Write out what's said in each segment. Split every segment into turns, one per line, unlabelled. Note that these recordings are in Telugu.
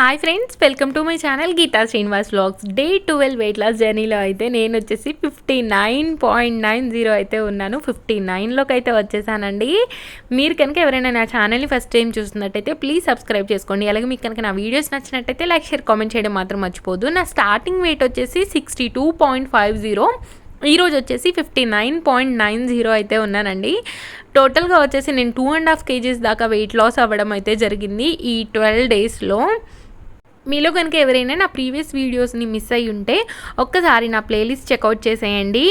Hi friends, welcome to my channel Geetha Srinivas vlogs. Day 12 weight loss జర్నీలో అయితే నేను వచ్చేసి 59.90 అయితే ఉన్నాను. 59లోకి అయితే వచ్చేసానండి. మీరు కనుక ఎవరైనా నా ఛానల్ని ఫస్ట్ టైం చూస్తున్నట్టయితే ప్లీజ్ సబ్స్క్రైబ్ చేసుకోండి. అలాగే మీకు కనుక నా వీడియోస్ నచ్చినట్టయితే లైక్, షేర్, కామెంట్ చేయడం మాత్రం మర్చిపోదు. నా స్టార్టింగ్ వెయిట్ వచ్చేసి 62.50. ఈరోజు వచ్చేసి 59.90 అయితే ఉన్నానండి. టోటల్గా వచ్చేసి నేను 2.5 kgs దాకా వెయిట్ లాస్ అవ్వడం అయితే జరిగింది ఈ 12 డేస్లో. మీలో కనుక ఎవరైనా నా ప్రీవియస్ వీడియోస్ని మిస్ అయ్యి ఉంటే ఒక్కసారి నా ప్లేలిస్ట్ చెక్అవుట్ చేసేయండి.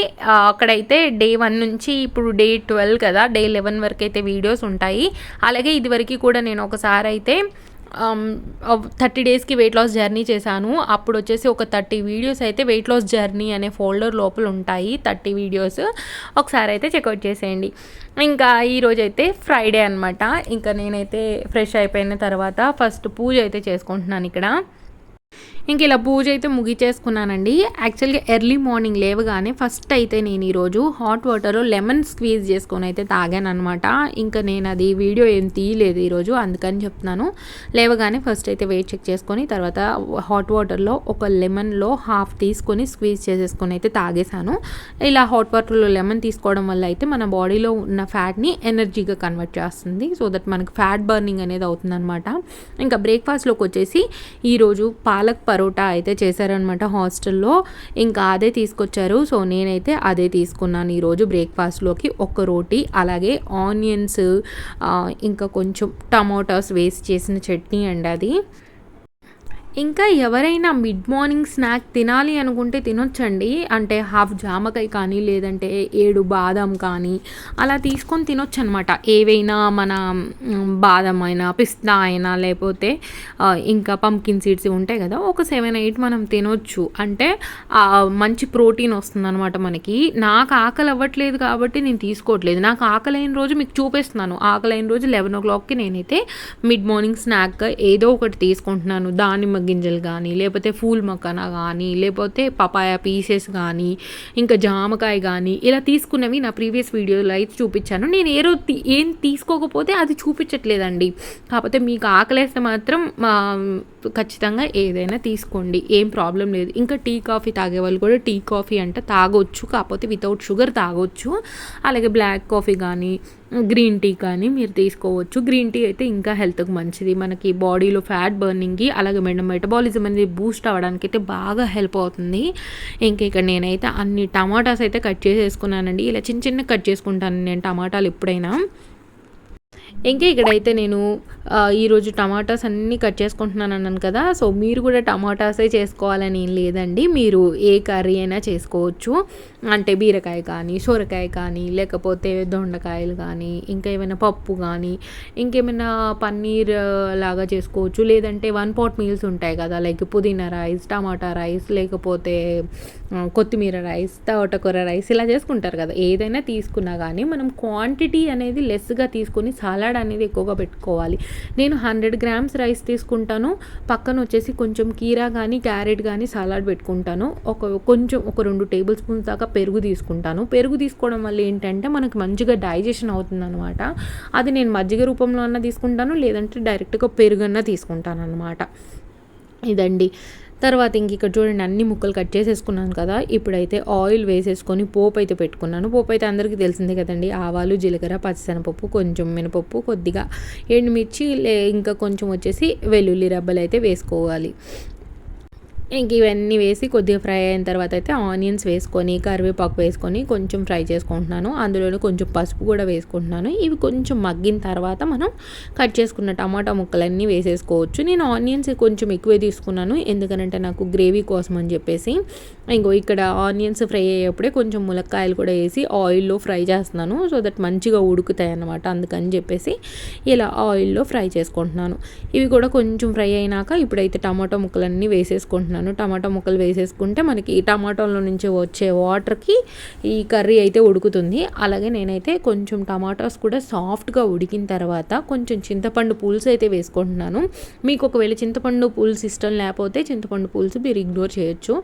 అక్కడైతే డే 1 నుంచి ఇప్పుడు డే 12 కదా, డే 11 వరకు అయితే వీడియోస్ ఉంటాయి. అలాగే ఇదివరకు కూడా నేను ఒకసారి అయితే 30 డేస్కి వెయిట్ లాస్ జర్నీ చేశాను. అప్పుడు వచ్చేసి ఒక 30 వీడియోస్ అయితే వెయిట్ లాస్ జర్నీ అనే ఫోల్డర్ లోపల ఉంటాయి. 30 వీడియోస్ ఒకసారి అయితే చెక్అవుట్ చేసేయండి. ఇంకా ఈరోజు అయితే ఫ్రైడే అనమాట. ఇంకా నేనైతే ఫ్రెష్ అయిపోయిన తర్వాత ఫస్ట్ పూజ అయితే చేసుకుంటున్నాను ఇక్కడ. ఇంక ఇలా పూజ అయితే ముగిచేసుకున్నానండి. యాక్చువల్గా ఎర్లీ మార్నింగ్ లేవగానే ఫస్ట్ అయితే నేను ఈరోజు హాట్ వాటర్లో లెమన్ స్క్వీజ్ చేసుకొని అయితే తాగాను అనమాట. ఇంకా నేను అది వీడియో ఏం తీయలేదు ఈరోజు, అందుకని చెప్తున్నాను. లేవగానే ఫస్ట్ అయితే వెయిట్ చెక్ చేసుకొని తర్వాత హాట్ వాటర్లో ఒక లెమన్లో హాఫ్ తీసుకొని స్క్వీజ్ చేసేసుకొని అయితే తాగేశాను. ఇలా హాట్ వాటర్లో లెమన్ తీసుకోవడం వల్ల అయితే మన బాడీలో ఉన్న ఫ్యాట్ని ఎనర్జీగా కన్వర్ట్ చేస్తుంది. సో దట్ మనకు ఫ్యాట్ బర్నింగ్ అనేది అవుతుంది అనమాట. ఇంకా బ్రేక్ఫాస్ట్లోకి వచ్చేసి ఈరోజు పాలక్ పరోటా అయితే చేశారనమాట హాస్టల్లో. ఇంకా అదే తీసుకొచ్చారు. సో నేనైతే అదే తీసుకున్నాను ఈరోజు బ్రేక్ఫాస్ట్లోకి. ఒక రోటీ, అలాగే ఆనియన్స్, ఇంకా కొంచెం టమాటాస్ వేసి చేసిన చట్నీ అండి అది. ఇంకా ఎవరైనా మిడ్ మార్నింగ్ స్నాక్ తినాలి అనుకుంటే తినొచ్చండి. అంటే హాఫ్ జామకాయ కానీ లేదంటే 7 బాదం కానీ అలా తీసుకొని తినొచ్చు అనమాట. ఏవైనా మన బాదం అయినా, పిస్తా అయినా, లేకపోతే ఇంకా పంకిన్ సీడ్స్ ఉంటాయి కదా, ఒక 7-8 మనం తినొచ్చు. అంటే మంచి ప్రోటీన్ వస్తుంది అనమాట మనకి. నాకు ఆకలి అవ్వట్లేదు కాబట్టి నేను తీసుకోవట్లేదు. నాకు ఆకలి అయిన రోజు మీకు చూపిస్తున్నాను. ఆకలి అయిన రోజు 11 o'clockకి నేనైతే మిడ్ మార్నింగ్ స్నాక్ ఏదో ఒకటి తీసుకుంటున్నాను. దానిమ్మ గింజలు కానీ, లేకపోతే ఫూల్ మక్కన కానీ, లేకపోతే పపాయ పీసెస్ కానీ, ఇంకా జామకాయ కానీ, ఇలా తీసుకున్నవి నా ప్రీవియస్ వీడియోలో అయితే చూపించాను. నేను ఏం తీసుకోకపోతే అది చూపించట్లేదండి. కాకపోతే మీకు ఆకలేస్తే మాత్రం ఖచ్చితంగా ఏదైనా తీసుకోండి, ఏం ప్రాబ్లం లేదు. ఇంకా టీ కాఫీ తాగే వాళ్ళు కూడా టీ కాఫీ అంటే తాగొచ్చు, కాకపోతే వితౌట్ షుగర్ తాగొచ్చు. అలాగే బ్లాక్ కాఫీ కానీ, గ్రీన్ టీ కానీ మీరు తీసుకోవచ్చు. గ్రీన్ టీ అయితే ఇంకా హెల్త్కి మంచిది. మనకి బాడీలో ఫ్యాట్ బర్నింగ్కి, అలాగే మెటబాలిజం అనేది బూస్ట్ అవ్వడానికి అయితే బాగా హెల్ప్ అవుతుంది. ఇంకా ఇక్కడ నేనైతే అన్ని టమాటాస్ అయితే కట్ చేసేసుకున్నానండి. ఇలా చిన్న చిన్న కట్ చేసుకుంటాను నేను టమాటాలు ఎప్పుడైనా. ఇంకా ఇక్కడైతే నేను ఈరోజు టమాటాస్ అన్నీ కట్ చేసుకుంటున్నాను అన్నాను కదా. సో మీరు కూడా టమాటాసే చేసుకోవాలని ఏం లేదండి. మీరు ఏ కర్రీ అయినా చేసుకోవచ్చు. అంటే బీరకాయ కానీ, సొరకాయ కానీ, లేకపోతే దొండకాయలు కానీ, ఇంకా ఏమైనా పప్పు కానీ, ఇంకేమైనా పన్నీర్ లాగా చేసుకోవచ్చు. లేదంటే 1 pot మీల్స్ ఉంటాయి కదా, లైక్ పుదీనా రైస్, టమాటా రైస్, లేకపోతే కొత్తిమీర రైస్, తోటకూర రైస్, ఇలా చేసుకుంటారు కదా. ఏదైనా తీసుకున్నా కానీ మనం క్వాంటిటీ అనేది లెస్గా తీసుకొని సలాడ్ అనేది ఎక్కువగా పెట్టుకోవాలి. నేను 100 grams రైస్ తీసుకుంటాను. పక్కన వచ్చేసి కొంచెం కీరా కానీ, క్యారెట్ కానీ సలాడ్ పెట్టుకుంటాను. ఒక 2 tablespoons దాకా పెరుగు తీసుకుంటాను. పెరుగు తీసుకోవడం వల్ల ఏంటంటే మనకు మంచిగా డైజెషన్ అవుతుంది అనమాట. అది నేను మజ్జిగ రూపంలో అన్నా తీసుకుంటాను, లేదంటే డైరెక్ట్గా పెరుగన్నా తీసుకుంటాను అనమాట. ఇదండి. తర్వాత ఇంక ఇక్కడ చూడండి అన్ని ముక్కలు కట్ చేసేసుకున్నాను కదా. ఇప్పుడైతే ఆయిల్ వేసేసుకొని పోపు అయితే పెట్టుకున్నాను. పోపు అయితే అందరికీ తెలిసిందే కదండి. ఆవాలు, జీలకర్ర, పచ్చిశనగపప్పు, కొంచెం మినపప్పు, కొద్దిగా ఎండుమిర్చి, ఇంకా కొంచెం వచ్చేసి వెల్లుల్లి రబ్బలు అయితే వేసుకోవాలి. ఇంక ఇవన్నీ వేసి కొద్దిగా ఫ్రై అయిన తర్వాత అయితే ఆనియన్స్ వేసుకొని, కరివేపాకు వేసుకొని కొంచెం ఫ్రై చేసుకుంటున్నాను. అందులోనే కొంచెం పసుపు కూడా వేసుకుంటున్నాను. ఇవి కొంచెం మగ్గిన తర్వాత మనం కట్ చేసుకున్న టమాటా ముక్కలన్నీ వేసేసుకోవచ్చు. నేను ఆనియన్స్ కొంచెం ఎక్కువే తీసుకున్నాను, ఎందుకంటే నాకు గ్రేవీ కోసం అని చెప్పేసి. ఇంకో ఇక్కడ ఆనియన్స్ ఫ్రై అయ్యేప్పుడే కొంచెం ములక్కాయలు కూడా వేసి ఆయిల్లో ఫ్రై చేస్తున్నాను. సో దట్ మంచిగా ఉడుకుతాయి అన్నమాట. అందుకని చెప్పేసి ఇలా ఆయిల్లో ఫ్రై చేసుకుంటున్నాను. ఇవి కూడా కొంచెం ఫ్రై అయినాక ఇప్పుడైతే టమాటా ముక్కలన్నీ వేసేసుకుంటున్నాను. టమాటా ముక్కలు వేసేసుకుంటే మనకి ఈ టమాటాలో నుంచి వచ్చే వాటర్కి ఈ కర్రీ అయితే ఉడుకుతుంది. అలాగే నేనైతే కొంచెం టమాటాస్ కూడా సాఫ్ట్గా ఉడికిన తర్వాత కొంచెం చింతపండు పులుసు అయితే వేసుకుంటున్నాను. మీకు ఒకవేళ చింతపండు పులుసు ఇష్టం లేకపోతే చింతపండు పులుసు మీరు ఇగ్నోర్ చేయొచ్చు.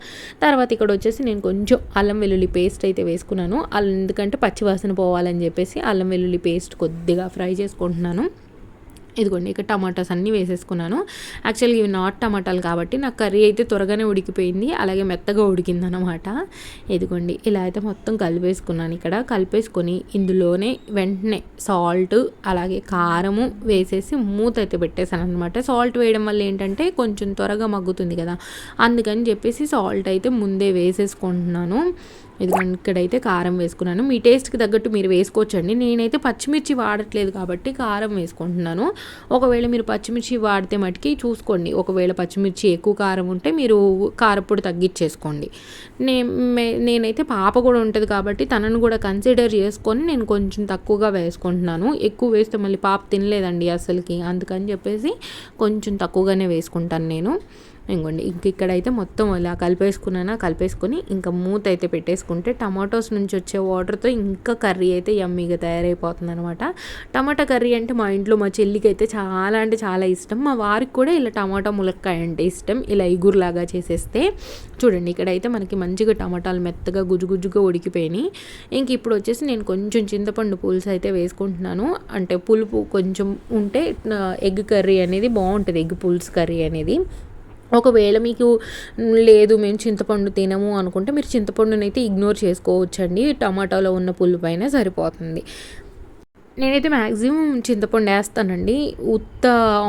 తర్వాత ఇక్కడ వచ్చేసి నేను కొంచెం అల్లం వెల్లుల్లి పేస్ట్ అయితే వేసుకున్నాను. ఎందుకంటే పచ్చివాసన పోవాలని చెప్పేసి అల్లం వెల్లుల్లి పేస్ట్ కొద్దిగా ఫ్రై చేసుకుంటున్నాను. ఇదిగోండి ఇక్కడ టమాటాస్ అన్నీ వేసేసుకున్నాను. యాక్చువల్గా ఇవి నాట్ టమాటాలు కాబట్టి నాకు కర్రీ అయితే త్వరగానే ఉడికిపోయింది, అలాగే మెత్తగా ఉడికిందనమాట. ఇదిగోండి ఇలా అయితే మొత్తం కలిపేసుకున్నాను. ఇక్కడ కలిపేసుకొని ఇందులోనే వెంటనే సాల్ట్ అలాగే కారము వేసేసి మూత అయితే పెట్టేశాను అనమాట. సాల్ట్ వేయడం వల్ల ఏంటంటే కొంచెం త్వరగా మగ్గుతుంది కదా, అందుకని చెప్పేసి సాల్ట్ అయితే ముందే వేసేసుకుంటున్నాను. ఇదిగోండి ఇక్కడైతే కారం వేసుకున్నాను. మీ టేస్ట్కి తగ్గట్టు మీరు వేసుకోవచ్చండి. నేనైతే పచ్చిమిర్చి వాడట్లేదు కాబట్టి కారం వేసుకుంటున్నాను. ఒకవేళ మీరు పచ్చిమిర్చి వాడితే మటుకి చూసుకోండి, ఒకవేళ పచ్చిమిర్చి ఎక్కువ కారం ఉంటే మీరు కారపొడి తగ్గించేసుకోండి. నేనైతే పాప కూడా ఉంటుంది కాబట్టి తనను కూడా కన్సిడర్ చేసుకొని నేను కొంచెం తక్కువగా వేసుకుంటున్నాను. ఎక్కువ వేస్తే మళ్ళీ పాప తినలేదండి అసలుకి, అందుకని చెప్పేసి కొంచెం తక్కువగానే వేసుకుంటాను నేను. ఇంకోండి ఇక్కడైతే మొత్తం ఇలా కలిపేసుకొని ఇంకా మూత అయితే పెట్టేసుకుంటే టమాటోస్ నుంచి వచ్చే వాటర్తో ఇంకా కర్రీ అయితే యమ్మీగా తయారైపోతుంది అనమాట. టమాటా కర్రీ అంటే మా ఇంట్లో మా చెల్లికి అయితే చాలా అంటే చాలా ఇష్టం. మా వారికి కూడా ఇలా టమాటా ములక్కాయ అంటే ఇష్టం, ఇలా ఇగురులాగా చేసేస్తే. చూడండి ఇక్కడైతే మనకి మంచిగా టమాటాలు మెత్తగా గుజ్జుగా ఉడికిపోయినాయి. ఇంక ఇప్పుడు వచ్చేసి నేను కొంచెం చింతపండు పులుసు అయితే వేసుకుంటున్నాను. అంటే పులుపు కొంచెం ఉంటే ఎగ్ కర్రీ అనేది బాగుంటుంది, ఎగ్ పులుసు కర్రీ అనేది. ఒకవేళ మీకు లేదు మేము చింతపండు తినము అనుకుంటే మీరు చింతపండునైతే ఇగ్నోర్ చేసుకోవచ్చండి, టమాటాలో ఉన్న పులుపు సరిపోతుంది. నేనైతే మ్యాక్సిమం చింతపండు వేస్తానండి, ఉత్త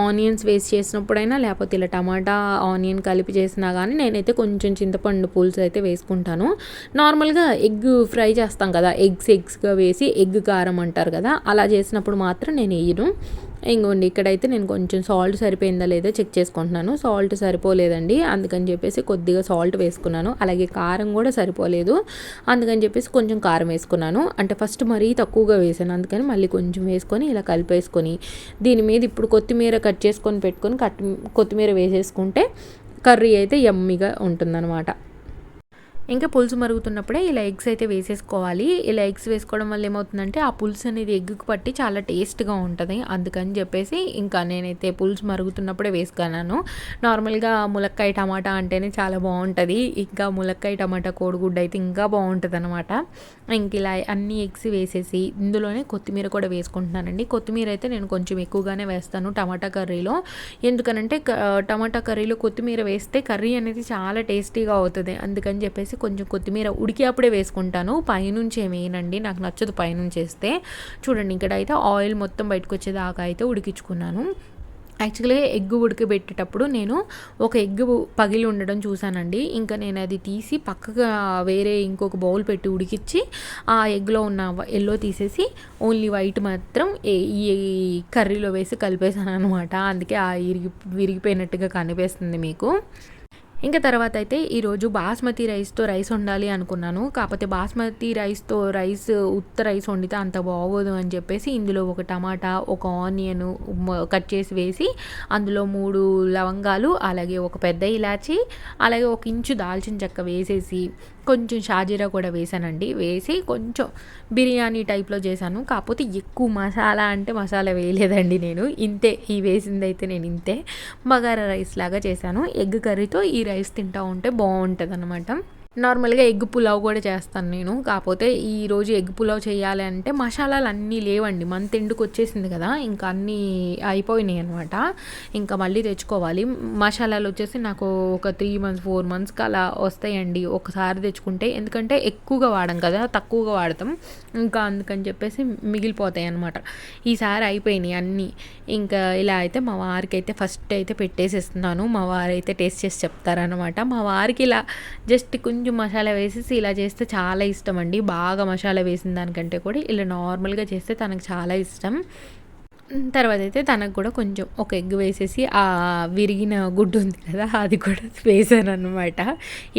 ఆనియన్స్ వేస్ట్ చేసినప్పుడైనా లేకపోతే ఇలా టమాటా ఆనియన్ కలిపి చేసినా కానీ నేనైతే కొంచెం చింతపండు పులుసు అయితే వేసుకుంటాను. నార్మల్గా ఎగ్ ఫ్రై చేస్తాం కదా, ఎగ్స్గా వేసి ఎగ్ కారం అంటారు కదా, అలా చేసినప్పుడు మాత్రం నేను వేయను. ఇంకోండి ఇక్కడైతే నేను కొంచెం సాల్ట్ సరిపోయిందా లేదా చెక్ చేసుకుంటున్నాను. సాల్ట్ సరిపోలేదండి, అందుకని చెప్పేసి కొద్దిగా సాల్ట్ వేసుకున్నాను. అలాగే కారం కూడా సరిపోలేదు, అందుకని చెప్పేసి కొంచెం కారం వేసుకున్నాను. అంటే ఫస్ట్ మరీ తక్కువగా వేసాను, అందుకని మళ్ళీ కొంచెం వేసుకొని ఇలా కలిపేసుకొని దీని మీద ఇప్పుడు కొత్తిమీర కట్ చేసుకొని పెట్టుకొని కొత్తిమీర వేసేసుకుంటే కర్రీ అయితే యమ్మీగా ఉంటుందన్నమాట. ఇంకా పులుసు మరుగుతున్నప్పుడే ఇలా ఎగ్స్ అయితే వేసేసుకోవాలి. ఇలా ఎగ్స్ వేసుకోవడం వల్ల ఏమవుతుందంటే ఆ పులుసు అనేది ఎగ్గుకు పట్టి చాలా టేస్ట్గా ఉంటుంది. అందుకని చెప్పేసి ఇంకా నేనైతే పులుసు మరుగుతున్నప్పుడే వేసుకున్నాను. నార్మల్గా ములక్కాయ టమాటా అంటేనే చాలా బాగుంటుంది, ఇంకా ములక్కాయ టమాటా కోడిగుడ్డు అయితే ఇంకా బాగుంటుంది అనమాట. ఇంక ఇలా అన్ని ఎగ్స్ వేసేసి ఇందులోనే కొత్తిమీర కూడా వేసుకుంటున్నానండి. కొత్తిమీర అయితే నేను కొంచెం ఎక్కువగానే వేస్తాను టమాటా కర్రీలో, ఎందుకనంటే టమాటా కర్రీలో కొత్తిమీర వేస్తే కర్రీ అనేది చాలా టేస్టీగా అవుతుంది. అందుకని చెప్పేసి కొంచెం కొత్తిమీర ఉడికి అప్పుడే వేసుకుంటాను, పైనుంచి ఏమేనండి నాకు నచ్చదు పైనుంచి వేస్తే. చూడండి ఇక్కడ అయితే ఆయిల్ మొత్తం బయటకు వచ్చేదాకా అయితే ఉడికించుకున్నాను. యాక్చువల్గా ఎగ్ ఉడకబెట్టేటప్పుడు నేను ఒక ఎగ్ పగిలి ఉండడం చూశానండి. ఇంకా నేను అది తీసి పక్కగా వేరే ఇంకొక బౌల్ పెట్టి ఉడికించి ఆ ఎగ్లో ఉన్న ఎల్లో తీసేసి ఓన్లీ వైట్ మాత్రం ఈ కర్రీలో వేసి కలిపేసాను అనమాట. అందుకే ఆ విరిగిపోయినట్టుగా కనిపిస్తుంది మీకు. ఇంకా తర్వాత అయితే ఈరోజు బాస్మతి రైస్తో రైస్ వండాలి అనుకున్నాను, కాకపోతే బాస్మతి రైస్తో ఉత్త రైస్ వండితే అంత బాగోదు అని చెప్పేసి ఇందులో ఒక టమాటా, ఒక ఆనియన్ కట్ చేసి వేసి అందులో 3 లవంగాలు అలాగే ఒక పెద్ద ఇలాచి అలాగే 1 ఇంచు దాల్చిన చెక్క వేసేసి కొంచెం షాజీరా కూడా వేసానండి. వేసి కొంచెం బిర్యానీ టైప్లో చేశాను, కాకపోతే ఎక్కువ మసాలా వేయలేదండి నేను, ఇంతే ఈ వేసిందైతే నేను ఇంతే. బగారా రైస్ లాగా చేశాను. ఎగ్ కర్రీతో ఈ రైస్ తింటూ ఉంటే బాగుంటుంది అనమాట. నార్మల్గా ఎగ్ పులావ్ కూడా చేస్తాను నేను, కాకపోతే ఈరోజు ఎగ్ పులావ్ చేయాలి అంటే మసాలాలు అన్నీ లేవండి, మంత్ ఎండుకు వచ్చేసింది కదా, ఇంకా అన్నీ అయిపోయినాయి అనమాట. ఇంకా మళ్ళీ తెచ్చుకోవాలి. మసాలాలు వచ్చేసి నాకు ఒక 3 months 4 monthsకి అలా వస్తాయండి ఒకసారి తెచ్చుకుంటే, ఎందుకంటే ఎక్కువగా వాడం కదా, తక్కువగా వాడతాం, ఇంకా అందుకని చెప్పేసి మిగిలిపోతాయి అనమాట. ఈసారి అయిపోయినాయి అన్నీ. ఇంకా ఇలా అయితే మా వారికి అయితే ఫస్ట్ అయితే పెట్టేసేస్తున్నాను, మా వారు అయితే టేస్ట్ చేసి చెప్తారనమాట. మా వారికి ఇలా జస్ట్ కొంచెం మసాలా వేసేసి ఇలా చేస్తే చాలా ఇష్టం అండి, బాగా మసాలా వేసిన దానికంటే కూడా ఇలా నార్మల్గా చేస్తే తనకు చాలా ఇష్టం. తర్వాత అయితే తనకు కూడా కొంచెం ఒక ఎగ్ వేసేసి ఆ విరిగిన గుడ్డు ఉంది కదా అది కూడా వేసాను అనమాట.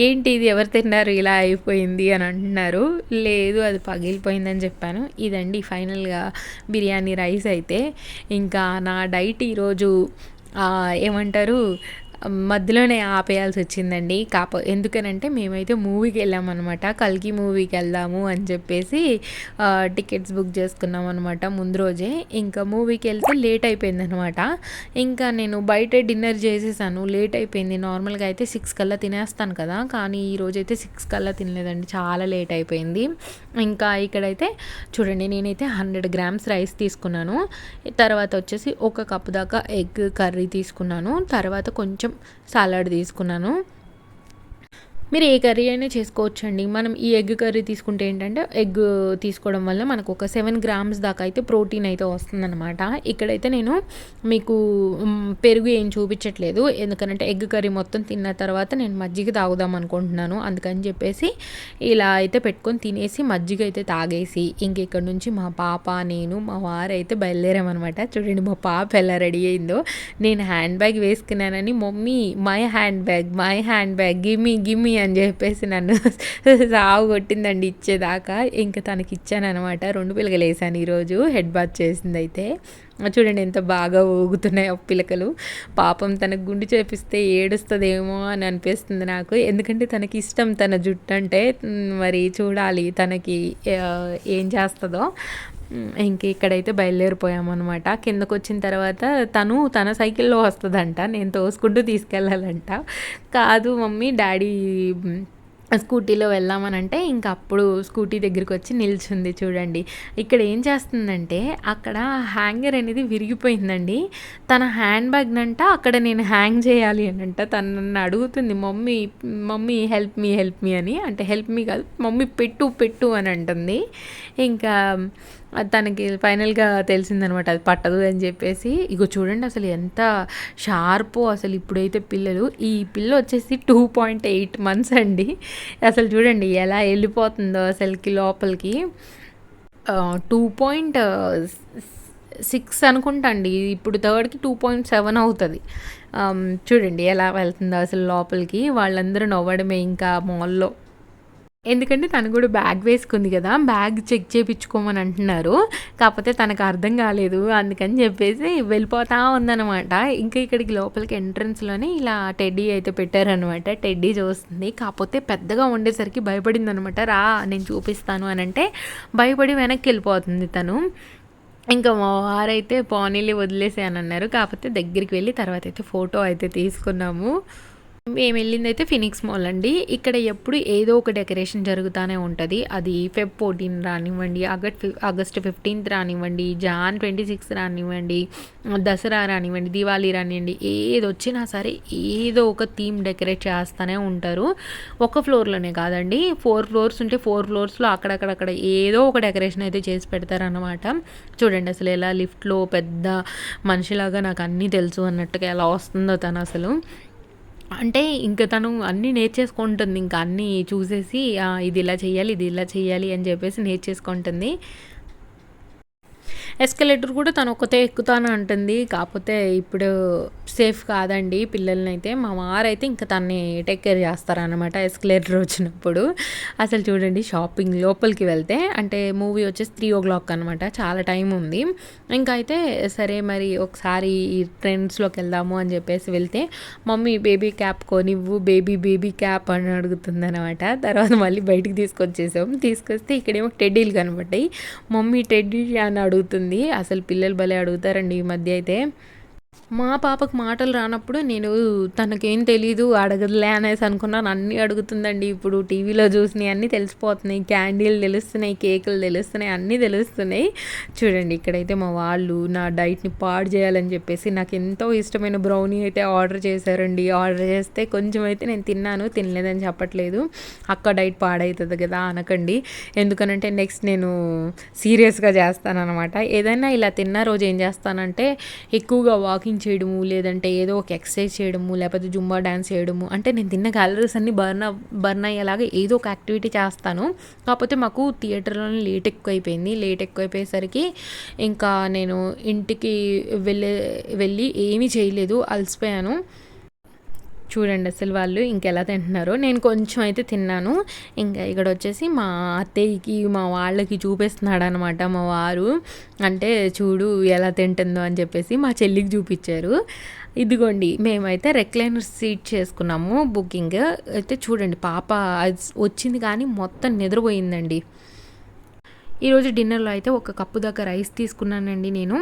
ఏంటి ఇది ఎవరు తిన్నారు ఇలా అయిపోయింది అని అంటున్నారు, లేదు అది పగిలిపోయిందని చెప్పాను. ఇదండి ఫైనల్గా బిర్యానీ రైస్ అయితే. ఇంకా నా డైట్ ఈరోజు ఏమంటారు మధ్యలోనే ఆపేయాల్సి వచ్చిందండి. ఎందుకనంటే మేమైతే మూవీకి వెళ్ళామన్నమాట. కల్కి మూవీకి వెళ్దాము అని చెప్పేసి టికెట్స్ బుక్ చేసుకున్నాం అనమాట ముందు రోజే. ఇంకా మూవీకి వెళ్తే లేట్ అయిపోయిందనమాట. ఇంకా నేను బయట డిన్నర్ చేసేసాను. లేట్ అయిపోయింది. నార్మల్గా అయితే 6 కల్లా తినేస్తాను కదా, కానీ ఈరోజైతే 6 కల్లా తినలేదండి, చాలా లేట్ అయిపోయింది. ఇంకా ఇక్కడైతే చూడండి, నేనైతే 100 గ్రామ్స్ రైస్ తీసుకున్నాను. తర్వాత వచ్చేసి ఒక కప్పు దాకా ఎగ్ కర్రీ తీసుకున్నాను. తర్వాత కొంచెం సాలడ్ తీసుకున్నాను. మీరు ఏ కర్రీ అయినా చేసుకోవచ్చండి. మనం ఈ ఎగ్ కర్రీ తీసుకుంటే ఏంటంటే, ఎగ్ తీసుకోవడం వల్ల మనకు ఒక 7 గ్రామ్స్ దాకా అయితే ప్రోటీన్ అయితే వస్తుందన్నమాట. ఇక్కడైతే నేను మీకు పెరుగు ఏం చూపించట్లేదు, ఎందుకంటే ఎగ్ కర్రీ మొత్తం తిన్న తర్వాత నేను మజ్జిగ తాగుదాం అనుకుంటున్నాను. అందుకని చెప్పేసి ఇలా అయితే పెట్టుకొని తినేసి మజ్జిగ అయితే తాగేసి ఇక్కడ నుంచి మా పాప, నేను, మా వారు అయితే బయలుదేరామన్నమాట. చూడండి మా పాప ఎలా రెడీ అయిందో. నేను హ్యాండ్ బ్యాగ్ వేసుకున్నానని, mummy my hand bag gimme అని చెప్పేసి నన్ను సాగు కొట్టిందండి ఇచ్చేదాకా. ఇంకా తనకి ఇచ్చానమాట. 2 పిలకలు వేసాను ఈరోజు. హెడ్ బాత్ చేసింది అయితే. చూడండి ఎంత బాగా ఊగుతున్నాయి ఆ పిలకలు. పాపం తనకు గుండు చేపిస్తే ఏడుస్తుందేమో అని అనిపిస్తుంది నాకు, ఎందుకంటే తనకి ఇష్టం తన జుట్టు అంటే. మరి చూడాలి తనకి ఏం చేస్తుందో. ఇక్కడైతే బయలుదేరిపోయామన్నమాట. కిందకు వచ్చిన తర్వాత తన సైకిల్లో వస్తుందంట, నేను తోసుకుంటూ తీసుకెళ్ళాలంట. కాదు మమ్మీ, డాడీ స్కూటీలో వెళ్దామనంటే అప్పుడు స్కూటీ దగ్గరికి వచ్చి నిల్చుంది. చూడండి ఇక్కడ ఏం చేస్తుందంటే, అక్కడ హ్యాంగర్ అనేది విరిగిపోయిందండి. తన హ్యాండ్ బ్యాగ్నంట అక్కడ నేను హ్యాంగ్ చేయాలి అనంట. తను నన్ను అడుగుతుంది, మమ్మీ హెల్ప్ మీ అని. అంటే హెల్ప్ మీ కాదు, మమ్మీ పెట్టు అని అంటుంది. ఇంకా తనకి ఫైనల్గా తెలిసిందనమాట అది పట్టదు అని చెప్పేసి. చూడండి అసలు ఎంత షార్పో అసలు. ఇప్పుడైతే ఈ పిల్ల వచ్చేసి 2.8 months అండి. అసలు చూడండి ఎలా వెళ్ళిపోతుందో అసలుకి లోపలికి. 2.6 అనుకుంటా అండి, ఇప్పుడు థర్డ్కి 2.7 అవుతుంది. చూడండి ఎలా వెళ్తుందో అసలు లోపలికి. వాళ్ళందరూ నవ్వడమే ఇంకా మాల్లో. ఎందుకంటే తను కూడా బ్యాగ్ వేసుకుంది కదా, బ్యాగ్ చెక్ చేయించుకోమని అంటున్నారు. కాకపోతే తనకు అర్థం కాలేదు, అందుకని చెప్పేసి వెళ్ళిపోతా ఉందన్నమాట. ఇక్కడికి లోపలికి ఎంట్రన్స్లోనే ఇలా టెడ్డీ అయితే పెట్టారనమాట. టెడ్డీ చూస్తుంది, కాకపోతే పెద్దగా ఉండేసరికి భయపడింది అనమాట. రా నేను చూపిస్తాను అని అంటే భయపడి వెనక్కి వెళ్ళిపోతుంది తను. మా వారైతే పోనీలు వదిలేసి అని అన్నారు. కాకపోతే దగ్గరికి వెళ్ళి తర్వాత అయితే ఫోటో అయితే తీసుకున్నాము. మేము వెళ్ళిందైతే ఫినిక్స్ మాల్ అండి. ఇక్కడ ఎప్పుడు ఏదో ఒక డెకరేషన్ జరుగుతూనే ఉంటుంది. అది Feb 14 రానివ్వండి, ఆగస్ట్ 15 రానివ్వండి, Jan 26 రానివ్వండి, దసరా రానివ్వండి, దివాళీ రానివ్వండి, ఏది వచ్చినా సరే ఏదో ఒక థీమ్ డెకరేట్ చేస్తూనే ఉంటారు. ఒక ఫ్లోర్లోనే కాదండి, 4 floors ఉంటే 4 floors అక్కడక్కడ ఏదో ఒక డెకరేషన్ అయితే చేసి పెడతారనమాట. చూడండి అసలు ఎలా లిఫ్ట్లో పెద్ద మనిషిలాగా నాకు అన్నీ తెలుసు అన్నట్టుగా ఎలా వస్తుందో తను అసలు. అంటే తను అన్నీ నేర్చేసుకుంటుంది. అన్నీ చూసేసి ఇది ఇలా చేయాలి అని చెప్పేసి నేర్చేసుకుంటుంది. ఎస్కలేటర్ కూడా తను ఒక్కతే ఎక్కుతాను అంటుంది. కాకపోతే ఇప్పుడు సేఫ్ కాదండి పిల్లల్ని అయితే. మా వారైతే తనని టేక్ కేర్ చేస్తారనమాట ఎస్కలేటర్ వచ్చినప్పుడు. అసలు చూడండి షాపింగ్ లోపలికి వెళ్తే, అంటే మూవీ వచ్చేసి 3 o'clock అనమాట, చాలా టైం ఉంది. అయితే సరే మరి ఒకసారి ఈ ట్రెండ్స్లోకి వెళ్దాము అని చెప్పేసి వెళ్తే, మమ్మీ బేబీ క్యాప్ కొనివ్వు, బేబీ క్యాప్ అని అడుగుతుంది అనమాట. తర్వాత మళ్ళీ బయటికి తీసుకొస్తే ఇక్కడేమో టెడ్డీలు కనబడ్డాయి. మమ్మీ టెడ్డీ అని అడుగుతుంది. అసలు పిల్లలు భలే అడుగుతారండి ఈ మధ్య అయితే. మా పాపకు మాటలు రానప్పుడు నేను తనకేం తెలీదు అడగదులే అనేసి అనుకున్నాను. అన్నీ అడుగుతుందండి. ఇప్పుడు టీవీలో చూసినవి అన్నీ తెలిసిపోతున్నాయి. క్యాండీలు తెలుస్తున్నాయి, కేకులు తెలుస్తున్నాయి, అన్నీ తెలుస్తున్నాయి. చూడండి ఇక్కడైతే మా వాళ్ళు నా డైట్ని పాడు చేయాలని చెప్పేసి నాకు ఎంతో ఇష్టమైన బ్రౌనీ అయితే ఆర్డర్ చేశారండి. ఆర్డర్ చేస్తే కొంచెం అయితే నేను తినలేదని చెప్పట్లేదు. అక్క డైట్ పాడవుతుంది కదా అనకండి, ఎందుకనంటే నెక్స్ట్ నేను సీరియస్గా చేస్తానన్నమాట. ఏదైనా ఇలా తిన్న రోజు ఏం చేస్తానంటే ఎక్కువగా వాకింగ్ చేయడము, లేదంటే ఏదో ఒక ఎక్సర్సైజ్ చేయడము, లేకపోతే జుంబా డ్యాన్స్ చేయడము, అంటే నేను తిన్న క్యాలరీస్ అన్నీ బర్న్ అయ్యేలాగా ఏదో ఒక యాక్టివిటీ చేస్తాను. కాకపోతే మాకు థియేటర్లోనే లేట్ ఎక్కువైపోయేసరికి నేను ఇంటికి వెళ్ళి ఏమీ చేయలేదు, అలసిపోయాను. చూడండి అసలు వాళ్ళు ఇంకెలా తింటున్నారో. నేను కొంచెం అయితే తిన్నాను. ఇంకా ఇక్కడ వచ్చేసి మా అత్తయ్యకి, మా వాళ్ళకి చూపిస్తున్నాడనమాట మా వారు. అంటే చూడు ఎలా తింటుందో అని చెప్పేసి మా చెల్లికి చూపించారు. ఇదిగోండి మేమైతే రెక్లైనర్ సీట్ చేసుకున్నాము బుకింగ్. అయితే చూడండి పాప వచ్చింది కానీ మొత్తం నిద్రపోయిందండి. ఈరోజు డిన్నర్లో అయితే ఒక కప్పు దాకా రైస్ తీసుకున్నానండి నేను.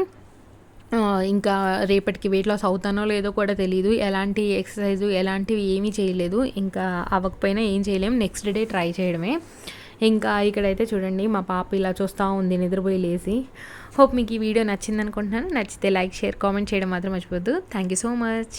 ఇంకా రేపటికి వెయిట్ లాస్ అవుతానో లేదో కూడా తెలీదు. ఎలాంటి ఎక్సర్సైజు ఎలాంటివి ఏమీ చేయలేదు. ఇంకా అవ్వకపోయినా ఏం చేయలేము, నెక్స్ట్ డే ట్రై చేయడమే. ఇంకా ఇక్కడైతే చూడండి మా పాప ఇలా చూస్తూ ఉంది నిద్రపోయి లేసి. హోప్ మీకు ఈ వీడియో నచ్చింది అనుకుంటున్నాను. నచ్చితే లైక్, షేర్, కామెంట్ చేయడం మాత్రం మర్చిపోద్దు. Thank you so much.